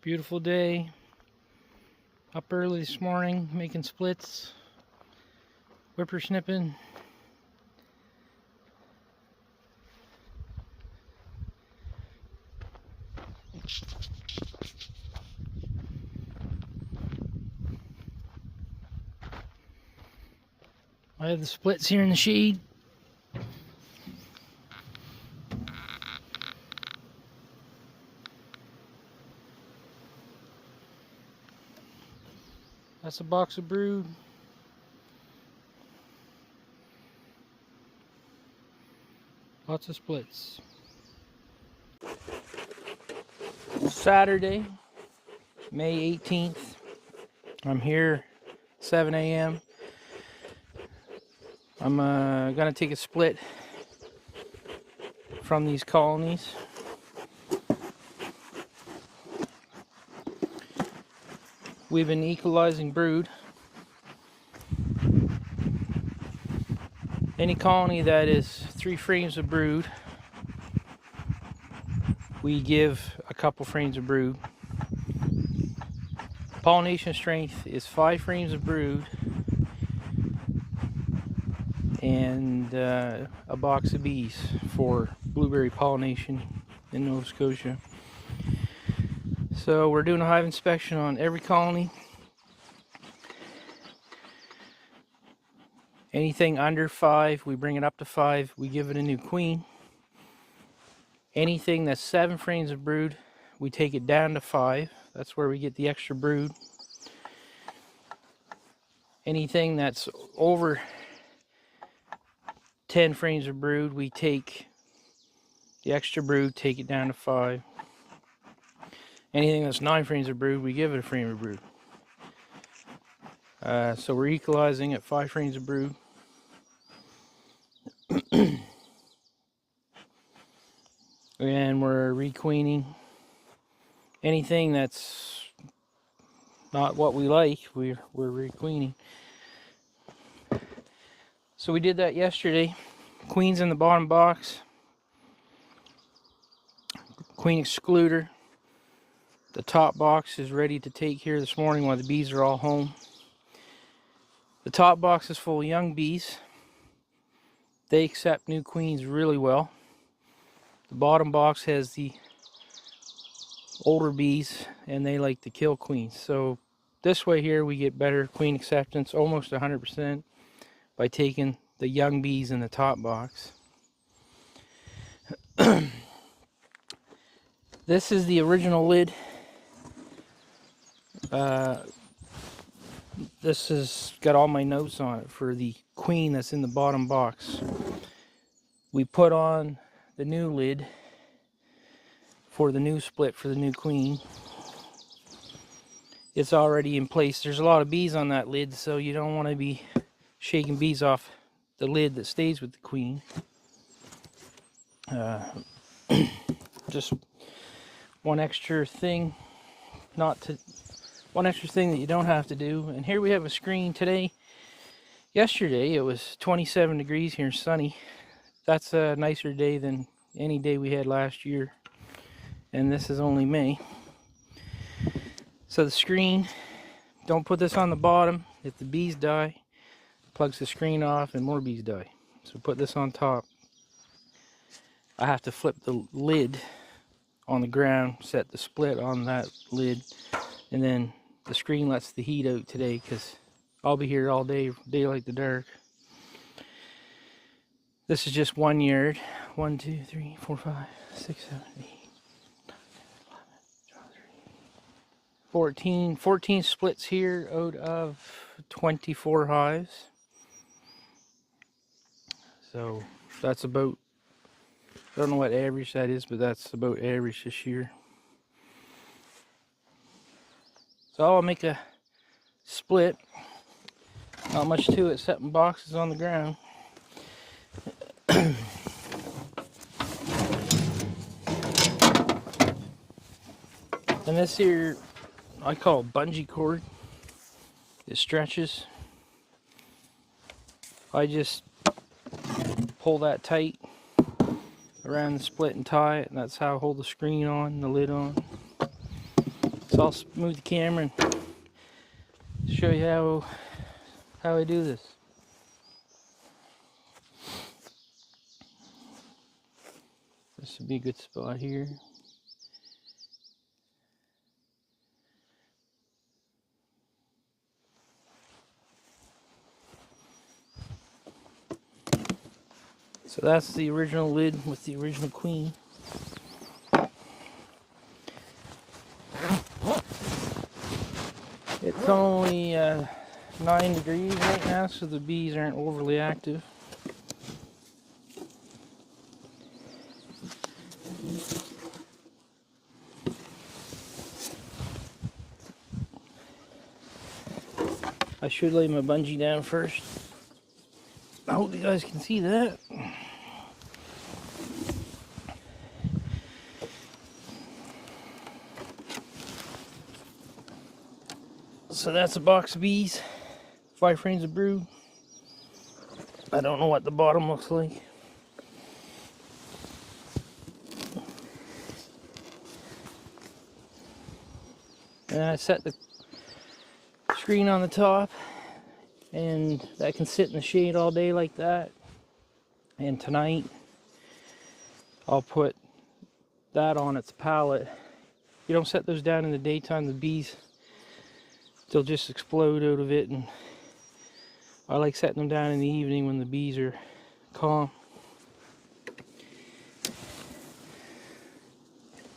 Beautiful day. Up early this morning, making splits, whippersnipping. I have the splits here in the shade. That's a box of brood. Lots of splits. Saturday, May 18th. I'm here 7 a.m. I'm gonna take a split from these colonies. We've been equalizing brood. Any colony that is 3 frames of brood, we give a couple frames of brood. Pollination strength is 5 frames of brood and a box of bees for blueberry pollination in Nova Scotia. So we're doing a hive inspection on every colony. Anything under 5, we bring it up to 5, we give it a new queen. Anything that's 7 frames of brood, we take it down to 5. That's where we get the extra brood. Anything that's over 10 frames of brood, we take the extra brood, take it down to 5. Anything that's 9 frames of brood, we give it a frame of brood. So we're equalizing at 5 frames of brood. And we're requeening. Anything that's not what we like, we're requeening. So we did that yesterday. Queen's in the bottom box. Queen excluder. The top box is ready to take here this morning while the bees are all home. The top box is full of young bees. They accept new queens really well. The bottom box has the older bees and they like to kill queens. So this way here we get better queen acceptance, almost 100%, by taking the young bees in the top box. This is the original lid. This has got all my notes on it for the queen that's in the bottom box. We put on the new lid for the new split for the new queen. It's already in place. There's a lot of bees on that lid, so you don't want to be shaking bees off the lid that stays with the queen. Just one extra thing one extra thing that you don't have to do. And here we have a screen today. Yesterday it was 27 degrees here, sunny. That's a nicer day than any day we had last year. And this is only May. So the screen, don't put this on the bottom. If the bees die, plugs the screen off and more bees die. So put this on top. I have to flip the lid on the ground, set the split on that lid, and then the screen lets the heat out today because I'll be here all day, daylight to dark. This is just 1 yard. 1, 2, 3, 4, 5, 6, 7, 8, 9, 10, 11, 12, 13, 14 splits here out of 24 hives. So that's about, I don't know what average that is, but that's about average this year. So I'll make a split. Not much to it, setting boxes on the ground. And this here, I call bungee cord. It stretches. I just pull that tight around the split and tie it, and that's how I hold the screen on, the lid on. So I'll move the camera and show you how I do this. This would be a good spot here. So that's the original lid with the original queen. It's only 9 degrees right now, so the bees aren't overly active. I should lay my bungee down first. I hope you guys can see that. So that's a box of bees, 5 frames of brood. I don't know what the bottom looks like. And I set the screen on the top, and that can sit in the shade all day like that. And tonight I'll put that on its pallet. You don't set those down in the daytime, the bees, they'll just explode out of it, and I like setting them down in the evening when the bees are calm.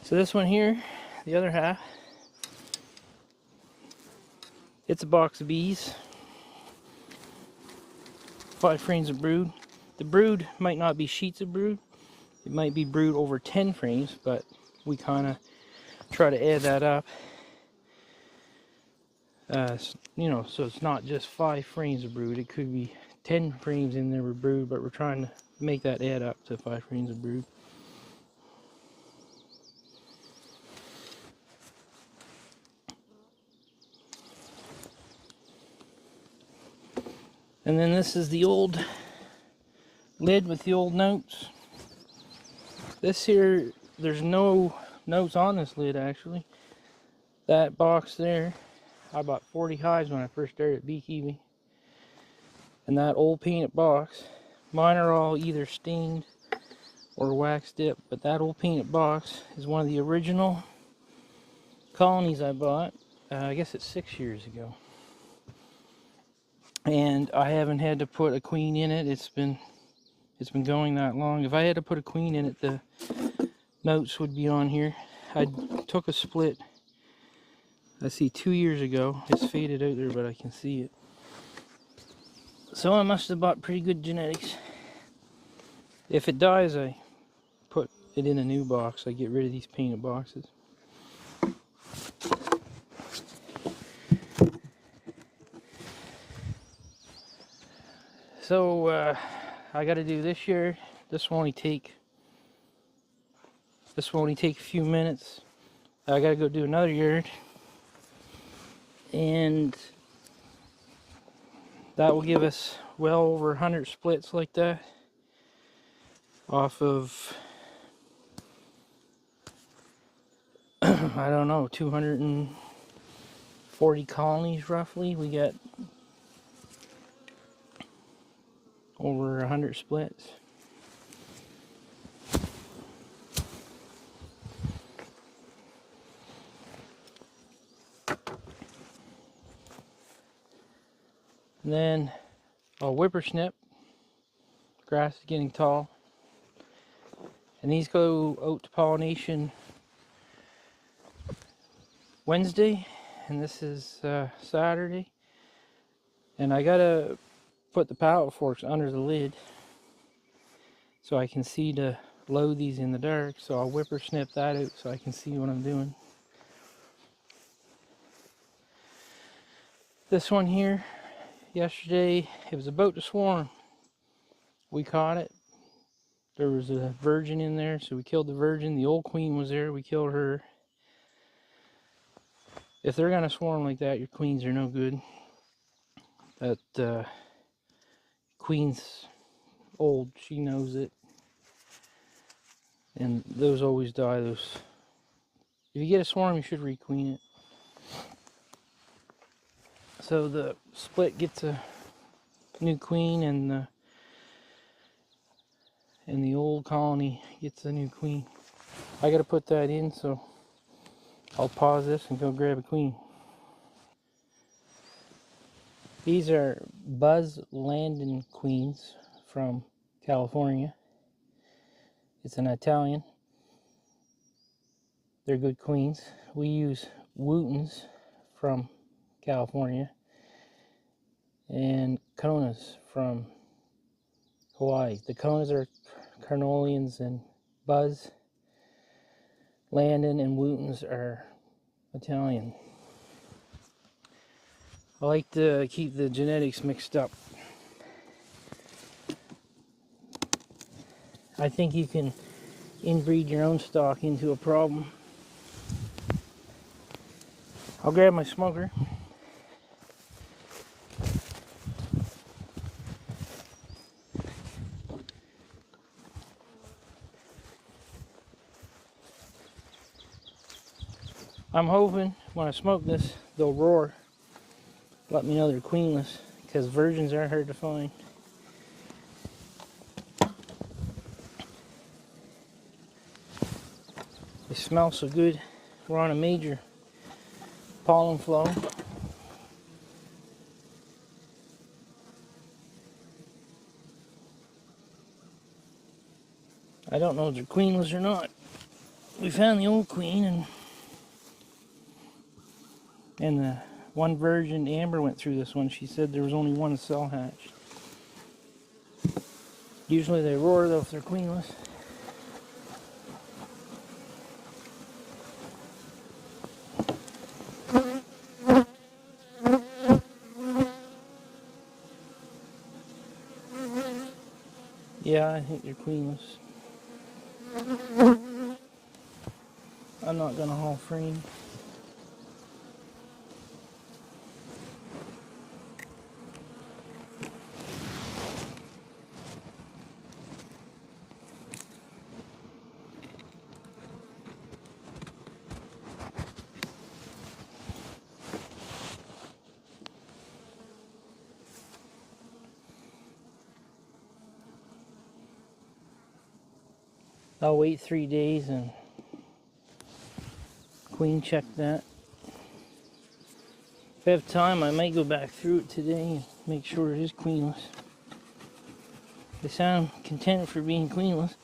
So this one here, the other half, it's a box of bees, 5 frames of brood. The brood might not be sheets of brood, it might be brood over 10 frames, but we kind of try to add that up. You know, so it's not just 5 frames of brood, it could be 10 frames in there with brood, but we're trying to make that add up to 5 frames of brood. And then this is the old lid with the old notes. This here, there's no notes on this lid actually. That box there, I bought 40 hives when I first started beekeeping. And that old painted box, mine are all either stained or wax dipped, but that old painted box is one of the original colonies I bought. I guess it's 6 years ago. And I haven't had to put a queen in it. It's been going that long. If I had to put a queen in it, the notes would be on here. I took a split, I see 2 years ago. It's faded out there, but I can see it. So I must have bought pretty good genetics. If it dies, I put it in a new box. I get rid of these painted boxes. So I got to do this yard. This will only take a few minutes. I got to go do another yard, and that will give us well over 100 splits like that off of I don't know, 240 colonies roughly. We got over 100 splits. And then I'll whippersnip. Grass is getting tall. And these go out to pollination Wednesday, and this is Saturday. And I gotta put the pallet forks under the lid so I can see to load these in the dark. So I'll whippersnip that out so I can see what I'm doing. This one here, yesterday, it was about to swarm. We caught it. There was a virgin in there, so we killed the virgin. The old queen was there, we killed her. If they're gonna swarm like that, your queens are no good. That queen's old, she knows it. And those always die. Those, if you get a swarm, you should requeen it. So the split gets a new queen, and the old colony gets a new queen. I gotta put that in, so I'll pause this and go grab a queen. These are Buzz Landon queens from California. It's an Italian. They're good queens. We use Wootons from California and Konas from Hawaii. The Konas are Carnolians, and Buzz Landon and Wootons are Italian. I like to keep the genetics mixed up. I think you can inbreed your own stock into a problem. I'll grab my smoker. I'm hoping when I smoke this, they'll roar. Let me know they're queenless, because virgins are hard to find. They smell so good. We're on a major pollen flow. I don't know if they're queenless or not. We found the old queen, and the one virgin, Amber, went through this one. She said there was only one cell hatched. Usually they roar though if they're queenless. Yeah, I think they're queenless. I'm not gonna haul frame. I'll wait 3 days and queen check that. If I have time, I might go back through it today and make sure it is queenless. They sound content for being queenless.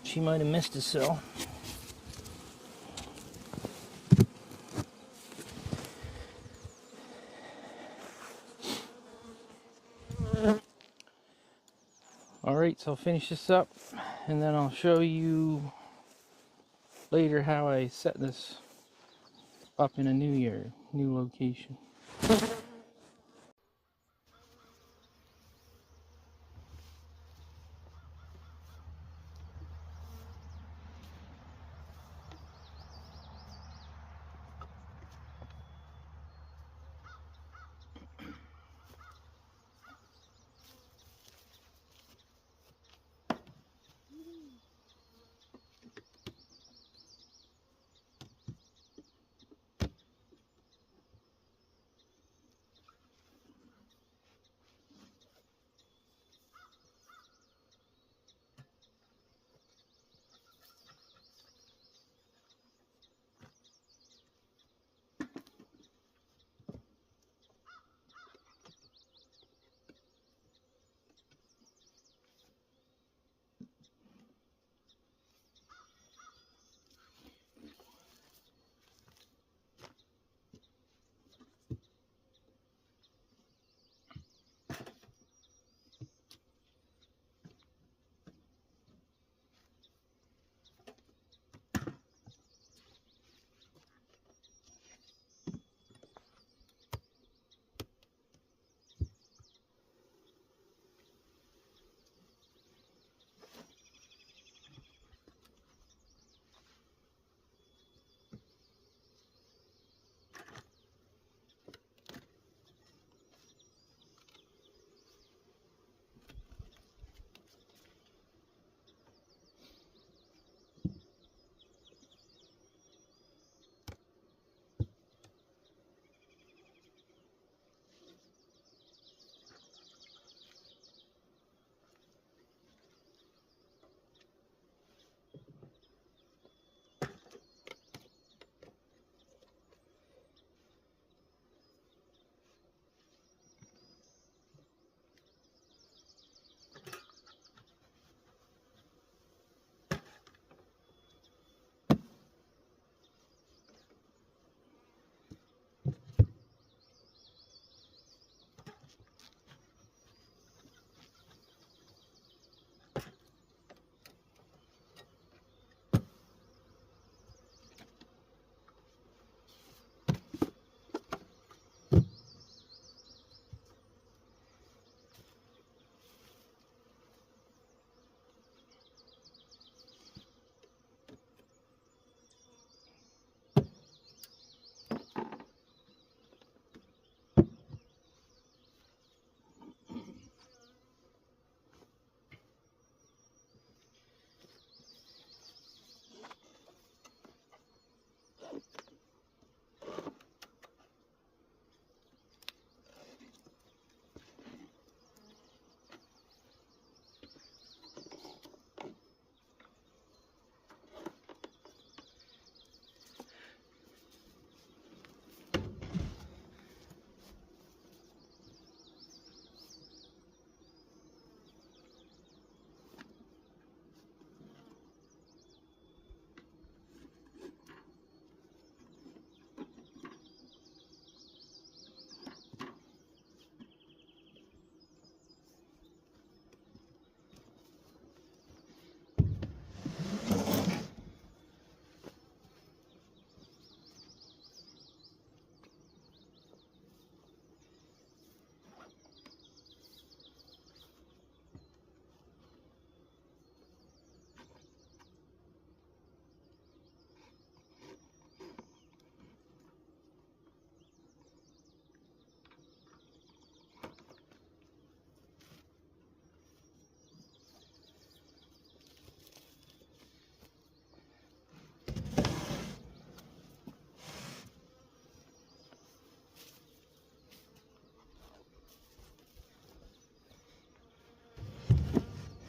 She might have missed a cell. Alright, so I'll finish this up and then I'll show you later how I set this up in a new location.